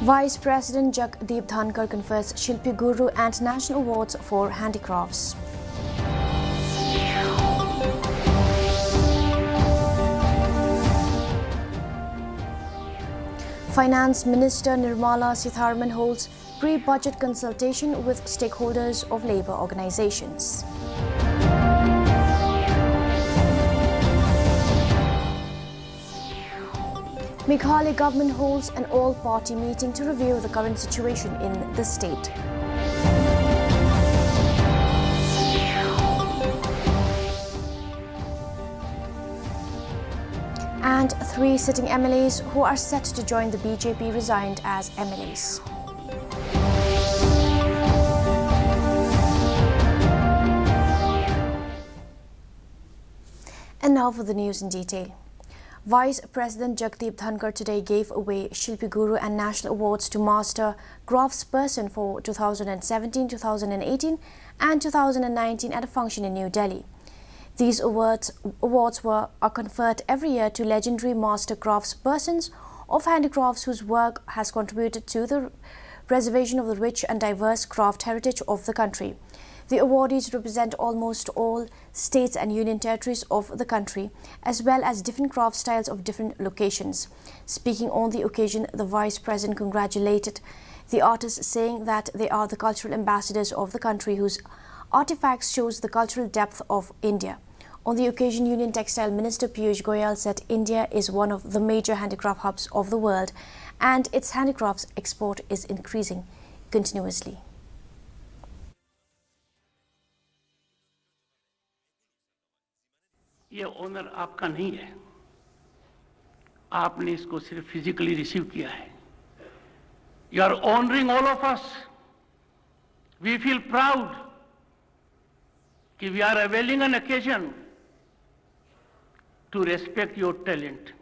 Vice President Jagdeep Dhankar confers Shilpi Guru and National Awards for Handicrafts. Finance Minister Nirmala Sitharaman holds pre-budget consultation with stakeholders of labour organisations. Meghalaya government holds an all-party meeting to review the current situation in the state. And 3 sitting MLAs who are set to join the BJP resigned as MLAs. And now for the news in detail. Vice President Jagdeep Dhankar today gave away Shilpi Guru and National Awards to Master Craftsperson for 2017, 2018 and 2019 at a function in New Delhi. These awards are conferred every year to legendary master craftspersons of handicrafts whose work has contributed to the preservation of the rich and diverse craft heritage of the country. The awardees represent almost all states and union territories of the country, as well as different craft styles of different locations. Speaking on the occasion, the Vice President congratulated the artists, saying that they are the cultural ambassadors of the country whose artifacts shows the cultural depth of India. On the occasion, Union Textile Minister Piyush Goyal said India is one of the major handicraft hubs of the world and its handicrafts export is increasing continuously. ये honour आपका नहीं है, आपने इसको सिर्फ physically receive किया है. You are honoring all of us. We feel proud कि we are availing an occasion to respect your talent.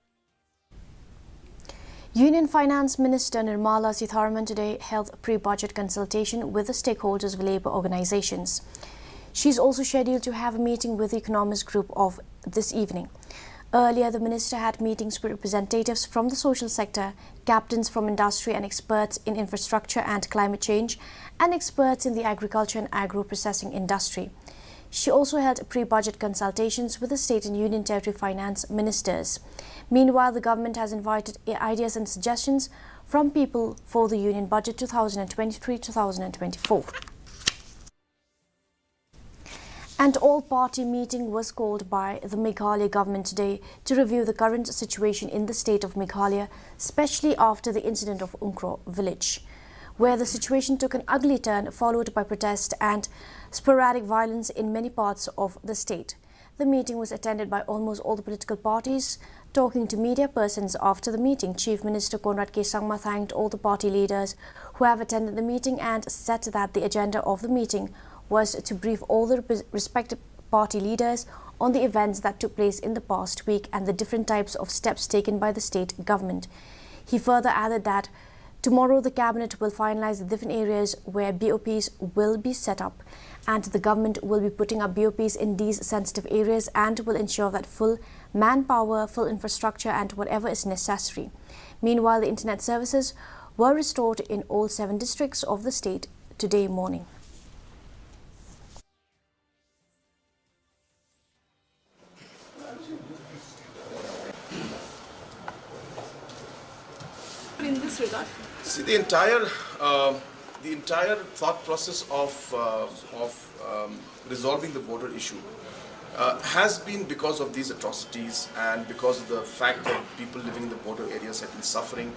Union Finance Minister Nirmala Sitharaman today held a pre-budget consultation with the stakeholders of labour organisations. She is also scheduled to have a meeting with the economist group of this evening. Earlier, the minister had meetings with representatives from the social sector, captains from industry and experts in infrastructure and climate change, and experts in the agriculture and agro-processing industry. She also held pre-budget consultations with the state and union territory finance ministers. Meanwhile, the government has invited ideas and suggestions from people for the union budget 2023-2024. An all-party meeting was called by the Meghalaya government today to review the current situation in the state of Meghalaya, especially after the incident of Umkro village, where the situation took an ugly turn followed by protest and sporadic violence in many parts of the state. The meeting was attended by almost all the political parties. Talking to media persons after the meeting, Chief Minister Conrad K. Sangma thanked all the party leaders who have attended the meeting and said that the agenda of the meeting was to brief all the respective party leaders on the events that took place in the past week and the different types of steps taken by the state government. He further added that tomorrow the cabinet will finalize the different areas where BOPs will be set up, and the government will be putting up BOPs in these sensitive areas and will ensure that full manpower, full infrastructure and whatever is necessary. Meanwhile, the internet services were restored in all 7 districts of the state today morning. In this regard, see, the entire thought process of resolving the border issue has been because of these atrocities and because of the fact that people living in the border areas have been suffering,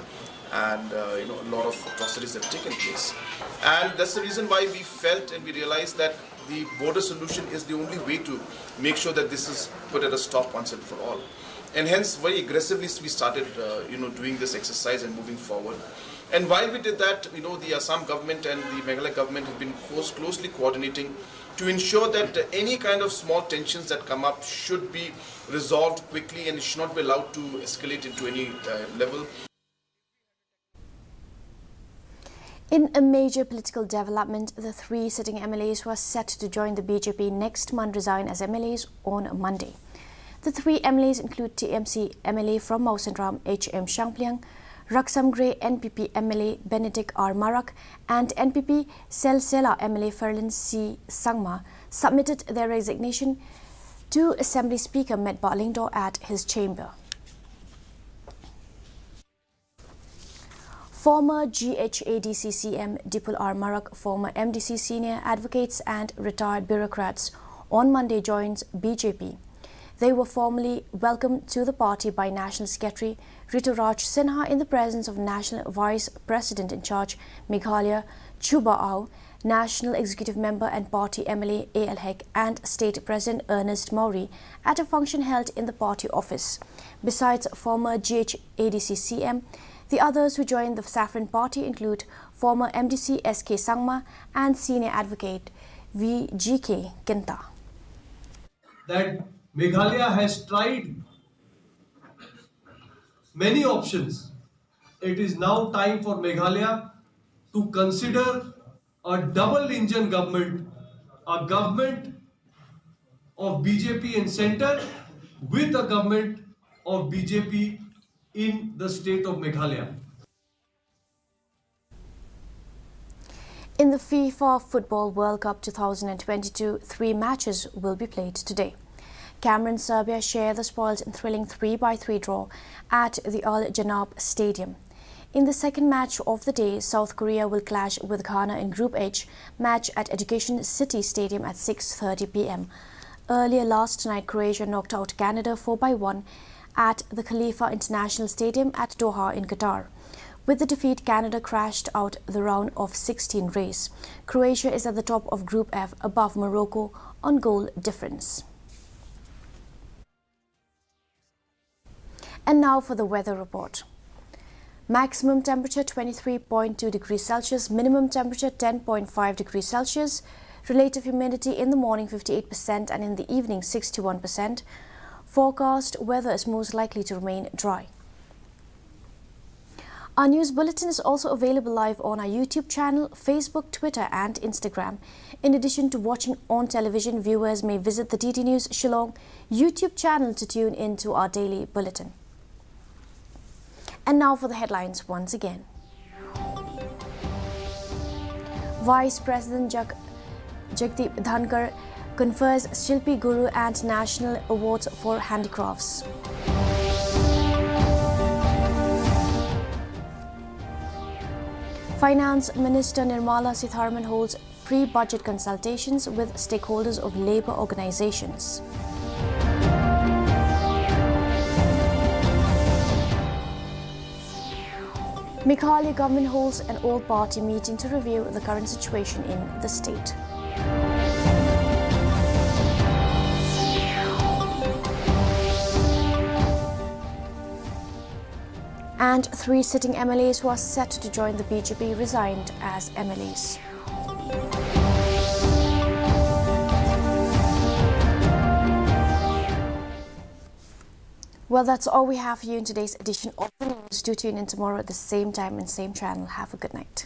and a lot of atrocities have taken place. And that's the reason why we felt and we realized that the border solution is the only way to make sure that this is put at a stop once and for all. And hence, very aggressively, we started, doing this exercise and moving forward. And while we did that, the Assam government and the Meghalaya government have been closely coordinating to ensure that any kind of small tensions that come up should be resolved quickly and it should not be allowed to escalate into any level. In a major political development, the 3 sitting MLAs who are set to join the BJP next month resign as MLAs on Monday. The 3 MLAs include TMC MLA from Mausandram H.M. Shampliang, Raksamgre NPP MLA Benedict R. Marak and NPP Selsela MLA Ferlin C. Sangma submitted their resignation to Assembly Speaker MEGHALAYA at his chamber. Former GHADC CM Dipul R. Marak, former MDC senior advocates and retired bureaucrats, on Monday joins BJP. They were formally welcomed to the party by National Secretary Rituraj Sinha in the presence of National Vice President in charge Meghalaya Chuba Au, National Executive Member and Party MLA A.L. Hek and State President Ernest Maury at a function held in the party office. Besides former GHADC CM, the others who joined the Saffron Party include former MDC S.K. Sangma and senior advocate V.G.K. Kenta. That Meghalaya has tried many options. It is now time for Meghalaya to consider a double engine government, a government of BJP in center with a government of BJP in the state of Meghalaya. In the FIFA Football World Cup 2022, 3 matches will be played today. Cameroon Serbia share the spoils in thrilling 3-3 draw at the Al Janab Stadium. In the second match of the day, South Korea will clash with Ghana in Group H, match at Education City Stadium at 6:30 p.m. Earlier last night, Croatia knocked out Canada 4-1 at the Khalifa International Stadium at Doha in Qatar. With the defeat, Canada crashed out the round of 16 race. Croatia is at the top of Group F above Morocco on goal difference. And now for the weather report. Maximum temperature 23.2 degrees Celsius, minimum temperature 10.5 degrees Celsius, relative humidity in the morning 58% and in the evening 61%. Forecast weather is most likely to remain dry. Our news bulletin is also available live on our YouTube channel, Facebook, Twitter and Instagram. In addition to watching on television, viewers may visit the DD News Shillong YouTube channel to tune in to our daily bulletin. And now for the headlines once again. Vice President Jagdeep Dhankar confers Shilpi Guru and National Awards for Handicrafts. Finance Minister Nirmala Sitharaman holds pre-budget consultations with stakeholders of labour organisations. Meghalaya government holds an all-party meeting to review the current situation in the state. And 3 sitting MLAs who are set to join the BJP resigned as MLAs. Well, that's all we have for you in today's edition of the news. Do tune in tomorrow at the same time and same channel. Have a good night.